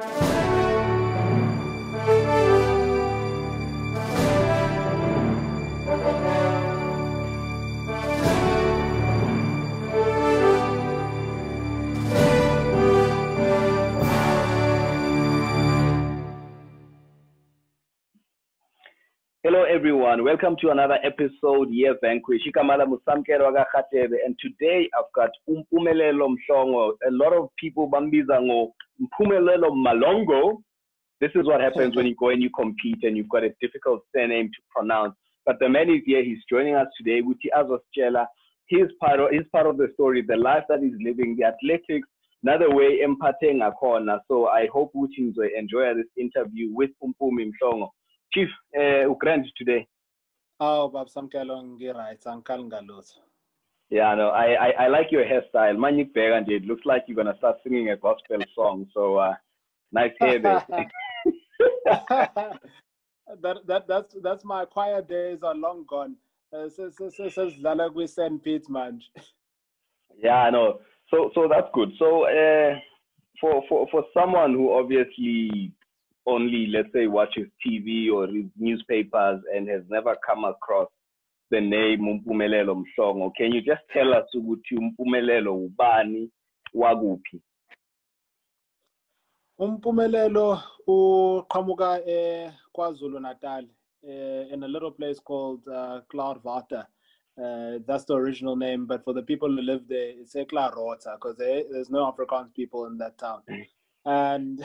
Hello everyone, welcome to another episode here Vanquish. And today I've got Mpumelelo Mhlongo. A lot of people bambiza ngo Mpumelelo Mhlongo. This is what happens when you go and you compete and you've got a difficult surname to pronounce. But the man is here, he's joining us today. Wuti Azoschela. He's part of the story, the life that he's living, the athletics, another way empathing akona. So I hope Wuti enjoy this interview with Mpumi Mhlongo. Chief, Ukraine today. Oh, Bab Samkalongi right, Samkalngalos. Yeah, no, I like your hairstyle. Manik and it looks like you're gonna start singing a gospel song. So nice hair there. that's my choir days are long gone. Says Lalagui St. Pete, man. Yeah, I know. So that's good. So for someone who obviously only, let's say, watches TV or reads newspapers and has never come across the name Mpumelelo Mhlongo, can you just tell us ukuthi Mpumelelo ubani wagupi? Mpumelelo uqhamuka KwaZulu Natal in a little place called Klaarwater. That's the original name, but for the people who live there, it's Klaarwater because there's no Afrikaans people in that town. And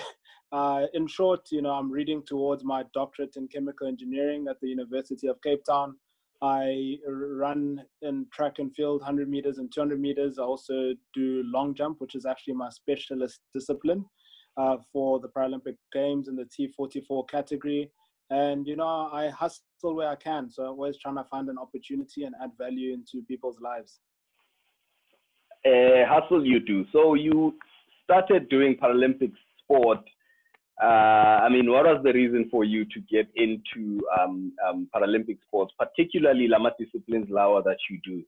in short, I'm reading towards my doctorate in chemical engineering at the University of Cape Town. I run in track and field, 100 meters and 200 meters. I also do long jump, which is actually my specialist discipline for the Paralympic Games in the T44 category. And, I hustle where I can. So I'm always trying to find an opportunity and add value into people's lives. Hustle you do. So you started doing Paralympic sport. What was the reason for you to get into Paralympic sports, particularly Lama disciplines lawa that you do?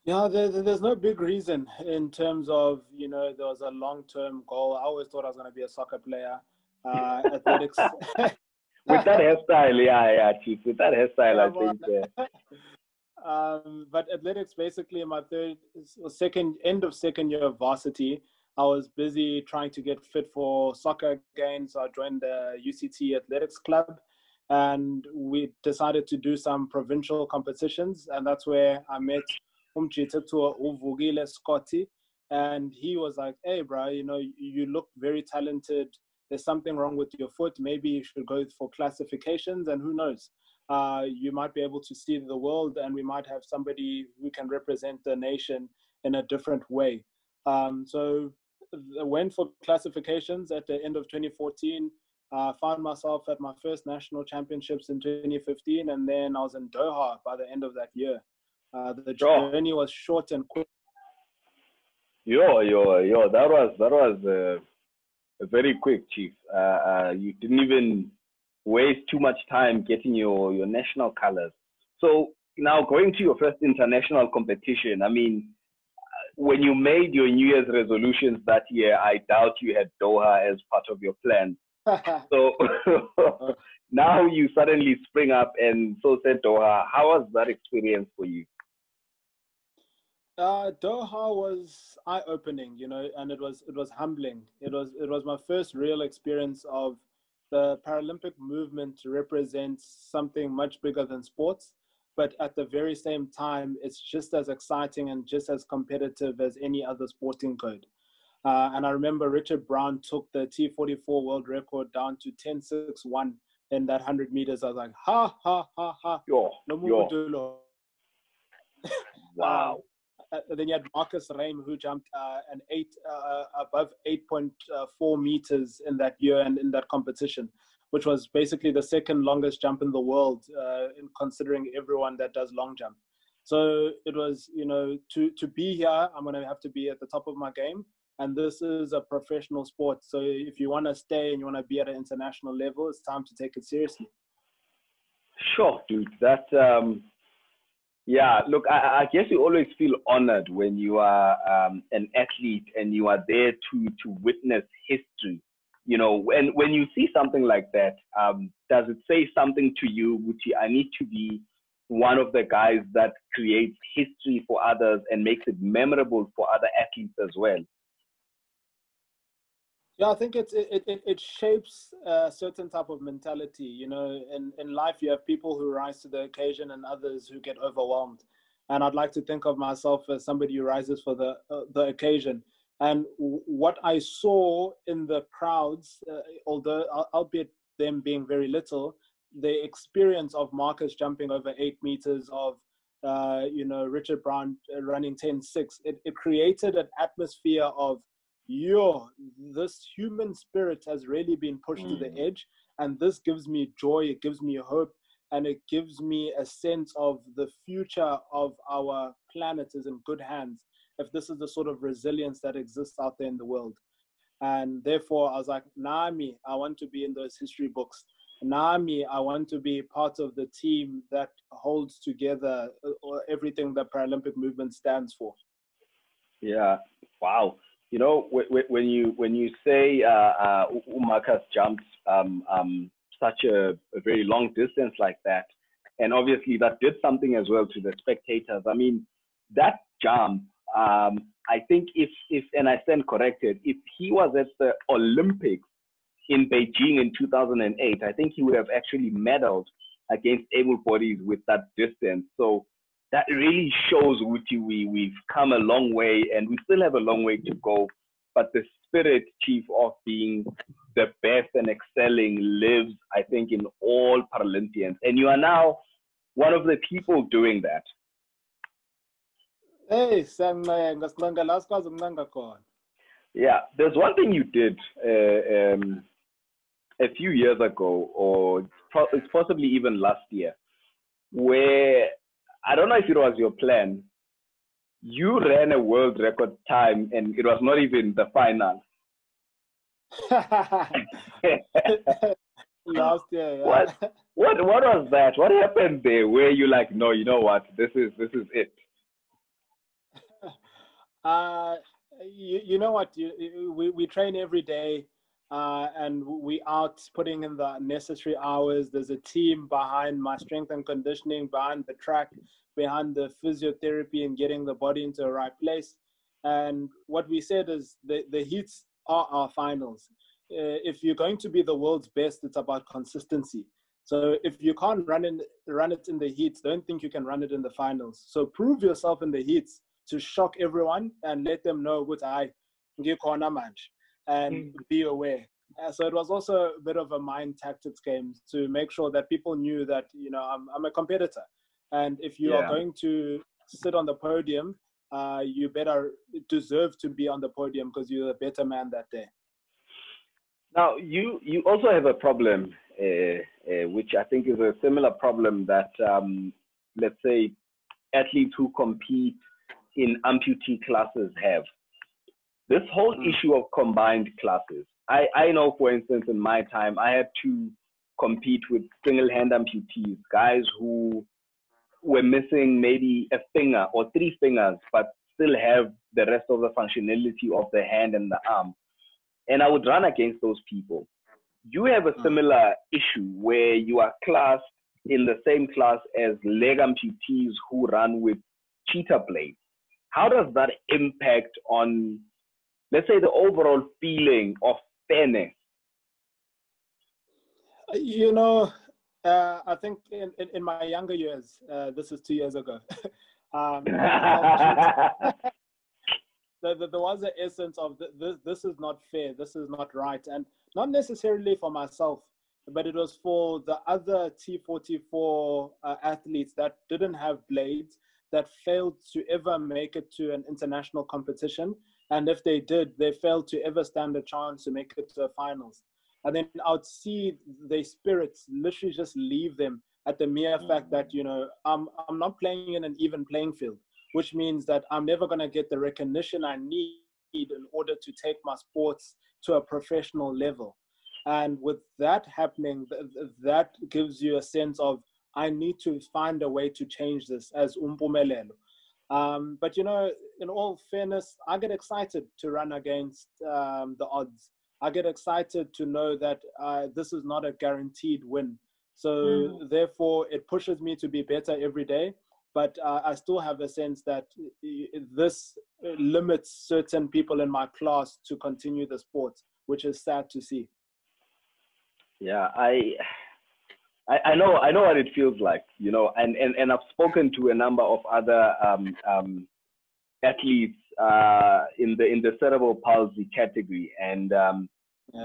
Yeah, there's no big reason in terms of, there was a long-term goal. I always thought I was going to be a soccer player. Athletics. With that hairstyle, Chief. With that hairstyle, I think. But athletics, basically, in my end of second year of varsity, I was busy trying to get fit for soccer again. So I joined the UCT Athletics Club and we decided to do some provincial competitions. And that's where I met Uvugile Scotty. And he was like, hey, bro, you look very talented. There's something wrong with your foot. Maybe you should go for classifications and who knows? You might be able to see the world and we might have somebody who can represent the nation in a different way. So I went for classifications at the end of 2014, found myself at my first national championships in 2015, and then I was in Doha by the end of that year. The journey was short and quick. That was very quick, Chief. You didn't even waste too much time getting your national colors. So now going to your first international competition, when you made your New Year's resolutions that year, I doubt you had Doha as part of your plan. So now you suddenly spring up and so said Doha. How was that experience for you? Doha was eye-opening, and it was humbling. It was my first real experience of the Paralympic movement represents something much bigger than sports. But at the very same time, it's just as exciting and just as competitive as any other sporting code. And I remember Richard Brown took the T44 world record down to 10.61 in that 100 meters. I was like, ha, ha, ha, ha. No. Wow. Then you had Marcus Reim, who jumped above 8.4 meters in that year and in that competition, which was basically the second longest jump in the world, in considering everyone that does long jump. So it was, to be here, I'm going to have to be at the top of my game. And this is a professional sport. So if you want to stay and you want to be at an international level, it's time to take it seriously. Sure, dude. Yeah, look, I guess you always feel honored when you are an athlete and you are there to witness history. You know, when you see something like that, does it say something to you, Guti? I need to be one of the guys that creates history for others and makes it memorable for other athletes as well. Yeah, I think it shapes a certain type of mentality. You know, in life, you have people who rise to the occasion and others who get overwhelmed. And I'd like to think of myself as somebody who rises for the occasion. And what I saw in the crowds, although albeit them being very little, the experience of Marcus jumping over 8 meters, of Richard Brown running 10.6, it created an atmosphere of, yo, this human spirit has really been pushed to the edge, and this gives me joy, it gives me hope, and it gives me a sense of the future of our planet is in good hands if this is the sort of resilience that exists out there in the world. And therefore I was like, Nami, I want to be in those history books. Nami, I want to be part of the team that holds together everything the Paralympic movement stands for. Yeah, wow. You know, when you say Marcus jumped such a very long distance like that, and obviously that did something as well to the spectators. I mean, that jump, I think if and I stand corrected, if he was at the Olympics in Beijing in 2008, I think he would have actually medaled against able bodies with that distance. So that really shows we've come a long way, and we still have a long way to go. But the spirit, Chief, of being the best and excelling lives, I think, in all Paralympians. And you are now one of the people doing that. Hey, yeah, there's one thing you did a few years ago, or it's possibly even last year, where I don't know if it was your plan. You ran a world record time, and it was not even the final. Last year, yeah. What was that? What happened there? Where you like, no, you know what? This is it. You know what? We train every day, and we out putting in the necessary hours. There's a team behind my strength and conditioning, behind the track, behind the physiotherapy, and getting the body into the right place. And what we said is the heats are our finals. If you're going to be the world's best, it's about consistency. So if you can't run it in the heats, don't think you can run it in the finals. So prove yourself in the heats to shock everyone and let them know what I give corner match and be aware. So it was also a bit of a mind tactics game to make sure that people knew that, you know, I'm a competitor. And if you are going to sit on the podium, you better deserve to be on the podium because you're a better man that day. Now, you also have a problem, which I think is a similar problem that, let's say, athletes who compete in amputee classes have. This whole issue of combined classes. I know, for instance, in my time, I had to compete with single-hand amputees, guys who were missing maybe a finger or 3 fingers, but still have the rest of the functionality of the hand and the arm. And I would run against those people. You have a similar issue where you are classed in the same class as leg amputees who run with cheetah blades. How does that impact on, let's say, the overall feeling of fairness? You know, I think in my younger years, this is 2 years ago, there was an essence of this is not fair, this is not right, and not necessarily for myself, but it was for the other T44 athletes that didn't have blades, that failed to ever make it to an international competition, and if they did, they failed to ever stand a chance to make it to the finals. And then I would see their spirits literally just leave them at the mere fact that, you know, I'm not playing in an even playing field, which means that I'm never going to get the recognition I need in order to take my sports to a professional level. And with that happening, that gives you a sense of, I need to find a way to change this as Mpumelelo. But, in all fairness, I get excited to run against the odds. I get excited to know that this is not a guaranteed win. So therefore, it pushes me to be better every day. But I still have a sense that this limits certain people in my class to continue the sport, which is sad to see. Yeah, I know what it feels like, and I've spoken to a number of other athletes in the cerebral palsy category, and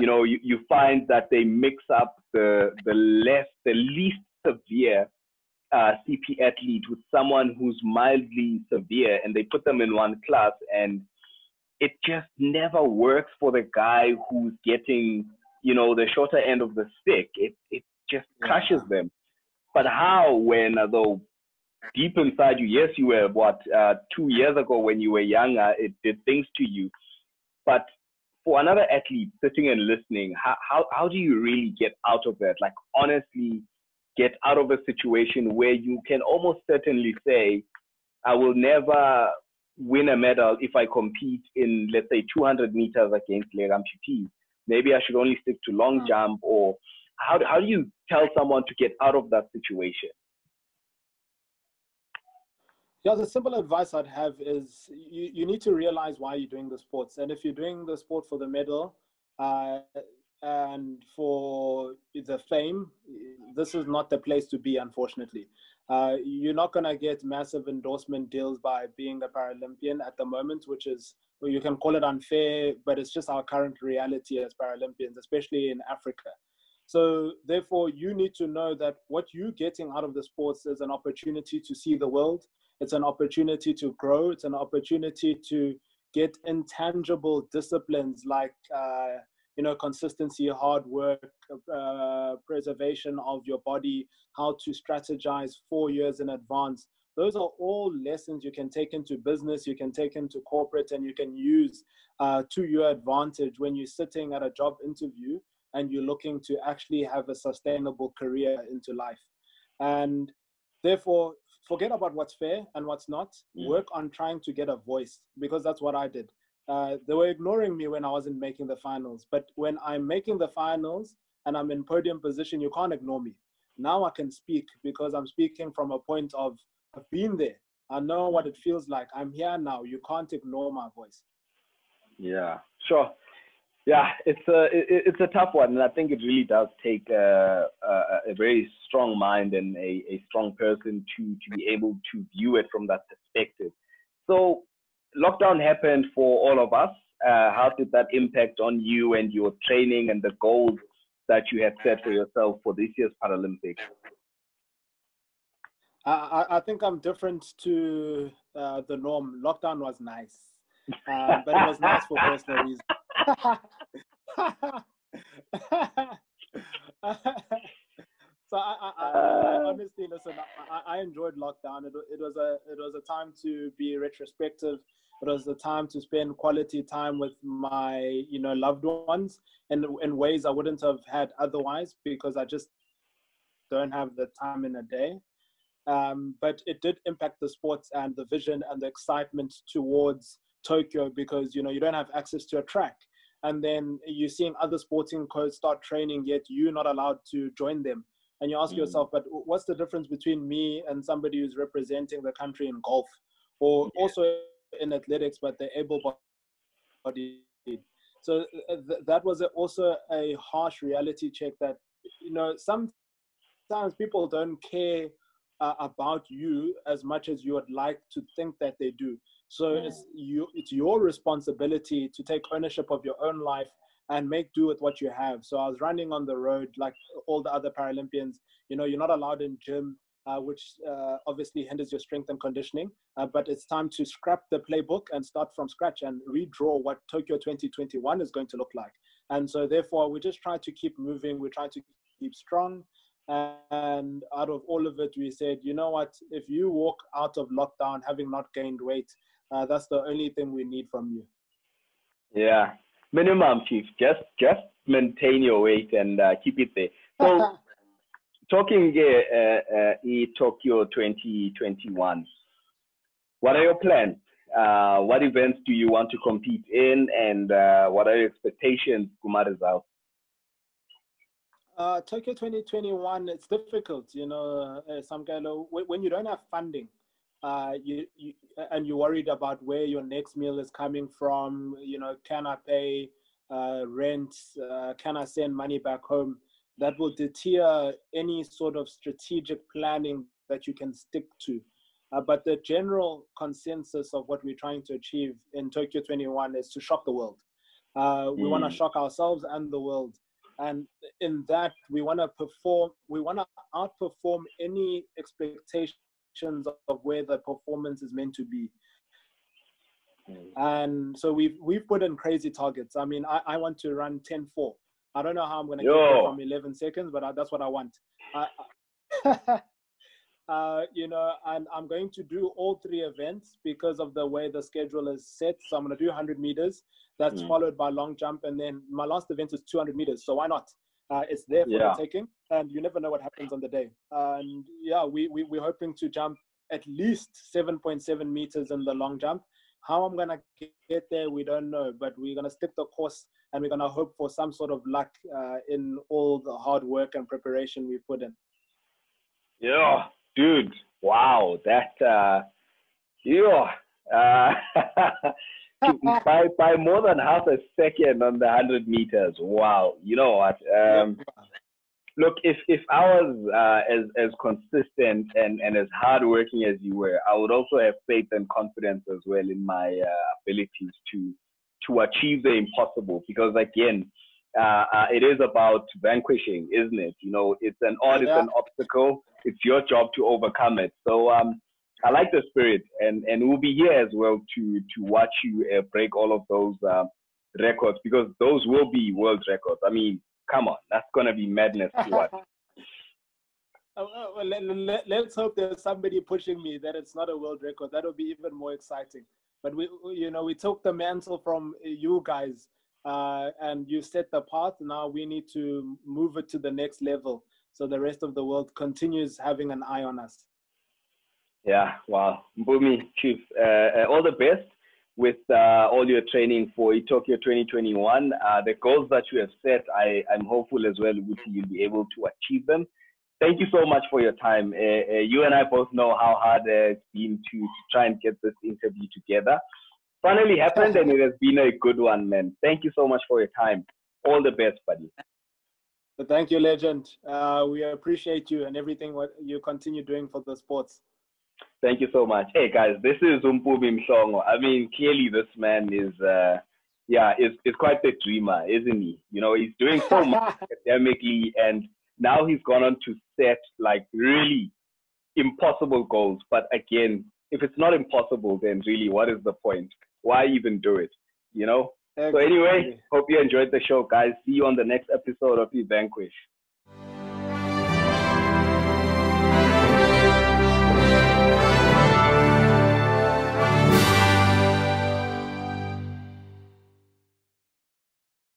you find that they mix up the least severe CP athlete with someone who's mildly severe, and they put them in one class, and it just never works for the guy who's getting the shorter end of the stick. It just crushes them. But how, when though deep inside you, yes, you were 2 years ago when you were younger, it did things to you. But for another athlete sitting and listening, how do you really get out of that? Like, honestly, get out of a situation where you can almost certainly say, I will never win a medal if I compete in, let's say, 200 meters against leg amputees. Maybe I should only stick to long jump. Or how do you tell someone to get out of that situation? Yeah, the simple advice I'd have is you need to realize why you're doing the sports. And if you're doing the sport for the medal and for the fame, this is not the place to be, unfortunately. You're not going to get massive endorsement deals by being a Paralympian at the moment, which is, well, you can call it unfair, but it's just our current reality as Paralympians, especially in Africa. So therefore, you need to know that what you're getting out of the sports is an opportunity to see the world. It's an opportunity to grow. It's an opportunity to get intangible disciplines like, consistency, hard work, preservation of your body, how to strategize 4 years in advance. Those are all lessons you can take into business, you can take into corporate, and you can use to your advantage when you're sitting at a job interview and you're looking to actually have a sustainable career into life. And therefore, forget about what's fair and what's not. Work on trying to get a voice, because that's what I did. They were ignoring me when I wasn't making the finals. But when I'm making the finals and I'm in podium position, you can't ignore me. Now I can speak because I'm speaking from a point of I've been there. I know what it feels like. I'm here now. You can't ignore my voice. Yeah, sure. Yeah, it's a tough one, and I think it really does take a very strong mind and a strong person to be able to view it from that perspective. So lockdown happened for all of us. How did that impact on you and your training and the goals that you had set for yourself for this year's Paralympics? I think I'm different to the norm. Lockdown was nice, but it was nice for personal reasons. So I honestly, listen, I enjoyed lockdown. It was a time to be retrospective. It was a time to spend quality time with my loved ones in ways I wouldn't have had otherwise, because I just don't have the time in a day. But it did impact the sports and the vision and the excitement towards Tokyo, because you don't have access to a track, and then you're seeing other sporting codes start training, yet you're not allowed to join them. And you ask yourself, but what's the difference between me and somebody who's representing the country in golf, or also in athletics, but they're able-bodied? So that was also a harsh reality check that sometimes people don't care about you as much as you would like to think that they do. So it's your responsibility to take ownership of your own life and make do with what you have. So I was running on the road like all the other Paralympians. You're not allowed in gym, which obviously hinders your strength and conditioning. But it's time to scrap the playbook and start from scratch and redraw what Tokyo 2021 is going to look like. And so therefore, we just try to keep moving. We try to keep strong. And out of all of it, we said, you know what, if you walk out of lockdown having not gained weight, that's the only thing we need from you. Yeah, minimum, Chief. Just maintain your weight and keep it there. So talking Tokyo 2021, what are your plans? What events do you want to compete in, and what are your expectations, Kumar result? Tokyo 2021, it's difficult, when you don't have funding, and you're worried about where your next meal is coming from, can I pay rent, can I send money back home? That will deter any sort of strategic planning that you can stick to. But the general consensus of what we're trying to achieve in Tokyo 21 is to shock the world. We want to shock ourselves and the world. And in that, we want to outperform any expectations of where the performance is meant to be. And so we've put in crazy targets. I mean, I want to run 10:4. I don't know how I'm going to get there from 11 seconds, but that's what I want. And I'm going to do all 3 events because of the way the schedule is set. So I'm going to do 100 meters. That's followed by long jump. And then my last event is 200 meters. So why not? It's there for the taking. And you never know what happens on the day. And yeah, we're hoping to jump at least 7.7 meters in the long jump. How I'm going to get there, we don't know. But we're going to stick the course, and we're going to hope for some sort of luck in all the hard work and preparation we put in. Yeah, dude. Wow. That, by more than half a second on the 100 meters. Wow. You know what? Look, if I was as consistent and as hardworking as you were, I would also have faith and confidence as well in my abilities to achieve the impossible. Because again, it is about vanquishing, isn't it? It's an odd, it's an obstacle. It's your job to overcome it. So I like the spirit, and we'll be here as well to watch you break all of those records, because those will be world records. I mean, come on, that's gonna be madness to watch. Let's hope there's somebody pushing me that it's not a world record. That'll be even more exciting. But we took the mantle from you guys, and you set the path. Now we need to move it to the next level, so the rest of the world continues having an eye on us. Yeah, wow. Mpumi, Chief, all the best with all your training for Tokyo 2021. The goals that you have set, I'm hopeful as well you'll be able to achieve them. Thank you so much for your time. You and I both know how hard it's been to try and get this interview together. Finally happened, and it has been a good one, man. Thank you so much for your time. All the best, buddy. Thank you, legend. We appreciate you and everything what you continue doing for the sports. Thank you so much. Hey guys, this is Mpumelelo Mhlongo. I mean, clearly this man is quite the dreamer, isn't he? He's doing so much academically, and now he's gone on to set like really impossible goals. But again, if it's not impossible, then really, what is the point? Why even do it? Exactly. So anyway, hope you enjoyed the show, guys. See you on the next episode of Vanquish.